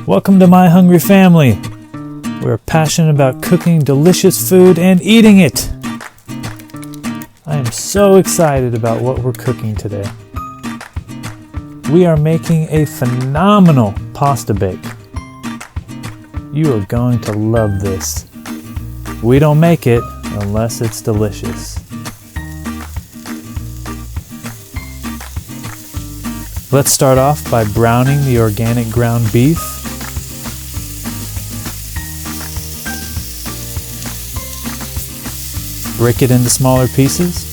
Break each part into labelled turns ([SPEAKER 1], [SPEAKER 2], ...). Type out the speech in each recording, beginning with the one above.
[SPEAKER 1] Welcome to my hungry family. We're passionate about cooking delicious food and eating it. I am so excited about what we're cooking today. We are making a phenomenal pasta bake. You are going to love this. We don't make it unless it's delicious. Let's start off by browning the organic ground beef. Break it into smaller pieces.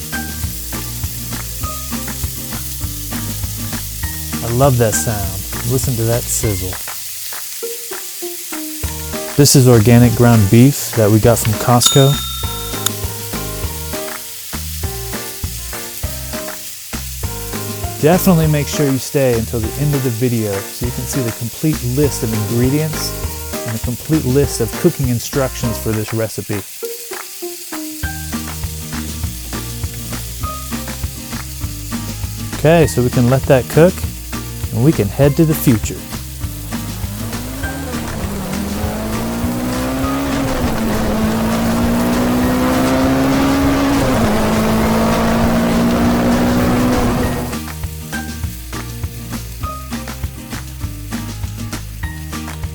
[SPEAKER 1] I love that sound. Listen to that sizzle. This is organic ground beef that we got from Costco. Definitely make sure you stay until the end of the video so you can see the complete list of ingredients and a complete list of cooking instructions for this recipe. Okay, so we can let that cook and we can head to the future.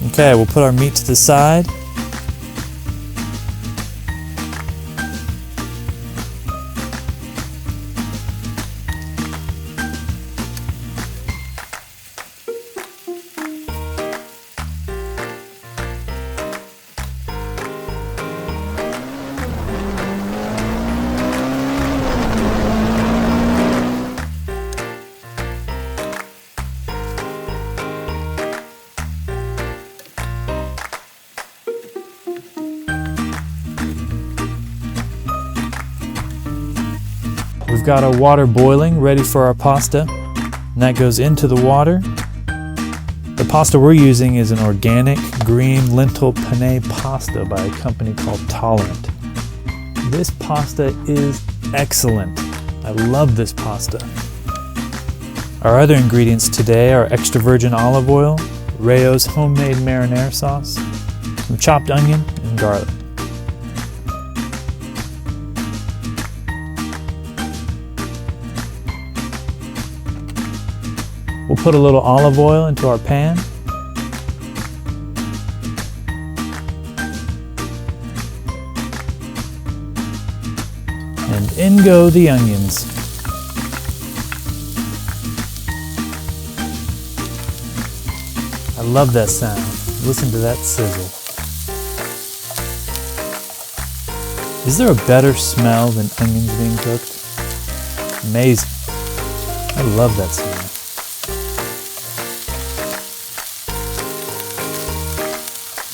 [SPEAKER 1] Okay, we'll put our meat to the side. We've got our water boiling, ready for our pasta, and that goes into the water. The pasta we're using is an organic green lentil penne pasta by a company called Tolerant. This pasta is excellent. I love this pasta. Our other ingredients today are extra virgin olive oil, Rayo's homemade marinara sauce, some chopped onion, and garlic. We'll put a little olive oil into our pan. And in go the onions. I love that sound. Listen to that sizzle. Is there a better smell than onions being cooked? Amazing. I love that smell.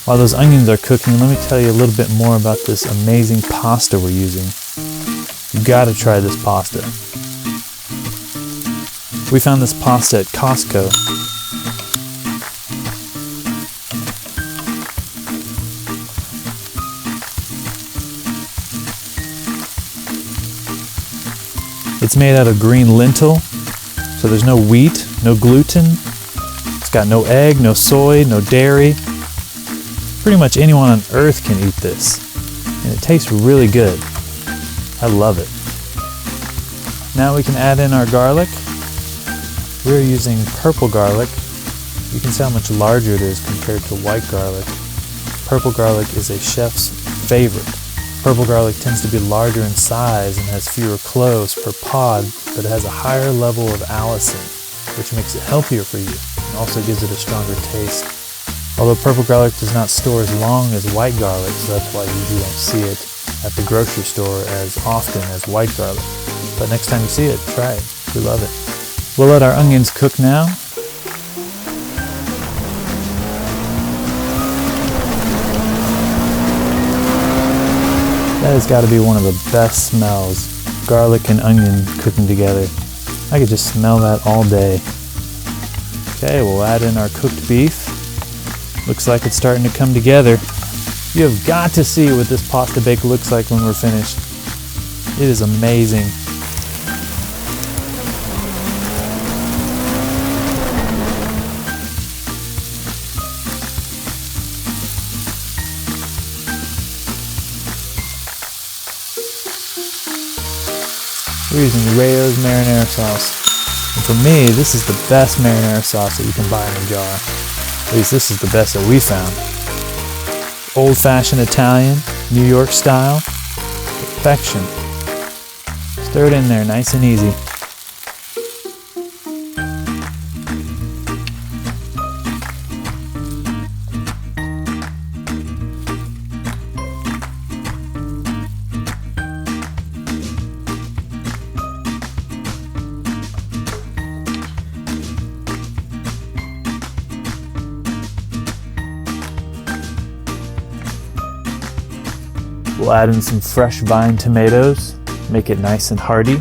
[SPEAKER 1] While those onions are cooking, let me tell you a little bit more about this amazing pasta we're using. You've got to try this pasta. We found this pasta at Costco. It's made out of green lentil, so there's no wheat, no gluten. It's got no egg, no soy, no dairy. Pretty much anyone on earth can eat this, and it tastes really good. I love it. Now we can add in our garlic. We're using purple garlic. You can see how much larger it is compared to white garlic. Purple garlic is a chef's favorite. Purple garlic tends to be larger in size and has fewer cloves per pod, but it has a higher level of allicin, which makes it healthier for you and also gives it a stronger taste. Although purple garlic does not store as long as white garlic, so that's why you usually don't see it at the grocery store as often as white garlic. But next time you see it, try it. We love it. We'll let our onions cook now. That has got to be one of the best smells. Garlic and onion cooking together. I could just smell that all day. Okay, we'll add in our cooked beef. Looks like it's starting to come together. You have got to see what this pasta bake looks like when we're finished. It is amazing. We're using Rayo's marinara sauce. And for me, this is the best marinara sauce that you can buy in a jar. At least this is the best that we found. Old-fashioned Italian, New York style, perfection. Stir it in there nice and easy. We'll add in some fresh vine tomatoes, make it nice and hearty.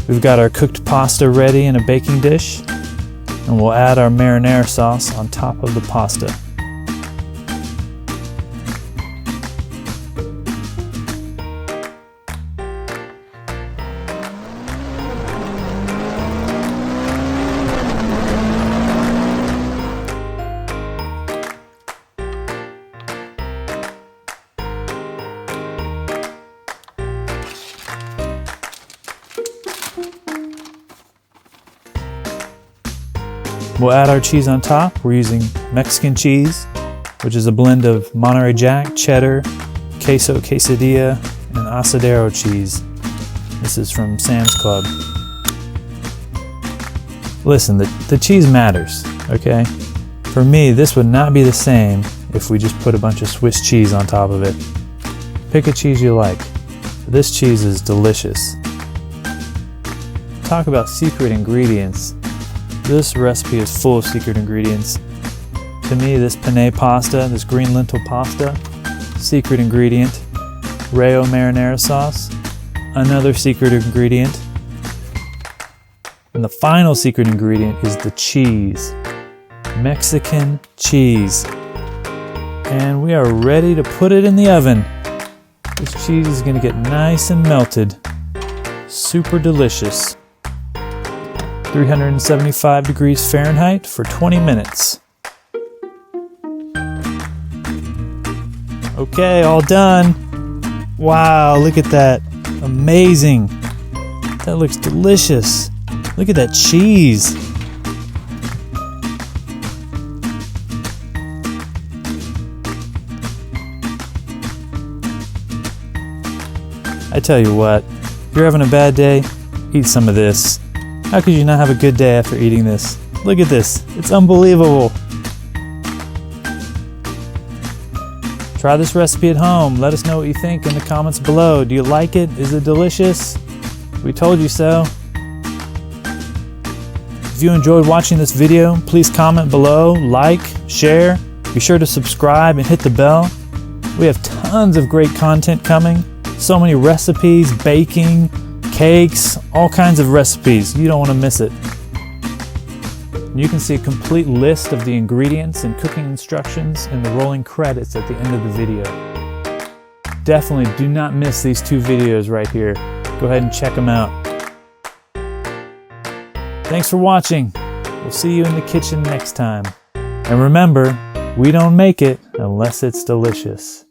[SPEAKER 1] We've got our cooked pasta ready in a baking dish, and we'll add our marinara sauce on top of the pasta. We'll add our cheese on top. We're using Mexican cheese, which is a blend of Monterey Jack, cheddar, queso quesadilla, and asadero cheese. This is from Sam's Club. Listen, the cheese matters, okay? For me, this would not be the same if we just put a bunch of Swiss cheese on top of it. Pick a cheese you like. This cheese is delicious. Talk about secret ingredients. This recipe is full of secret ingredients. To me, this penne pasta, this green lentil pasta, secret ingredient. Rayo marinara sauce, another secret ingredient. And the final secret ingredient is the cheese. Mexican cheese. And we are ready to put it in the oven. This cheese is going to get nice and melted. Super delicious. 375 degrees Fahrenheit for 20 minutes. Okay, all done. Wow, look at that. Amazing. That looks delicious. Look at that cheese. I tell you what, if you're having a bad day, eat some of this. How could you not have a good day after eating this? Look at this. It's unbelievable. Try this recipe at home. Let us know what you think in the comments below. Do you like it? Is it delicious? We told you so. If you enjoyed watching this video, please comment below, like, share. Be sure to subscribe and hit the bell. We have tons of great content coming. So many recipes, baking, cakes, all kinds of recipes. You don't want to miss it. You can see a complete list of the ingredients and cooking instructions in the rolling credits at the end of the video. Definitely do not miss these two videos right here. Go ahead and check them out. Thanks for watching. We'll see you in the kitchen next time. And remember, we don't make it unless it's delicious.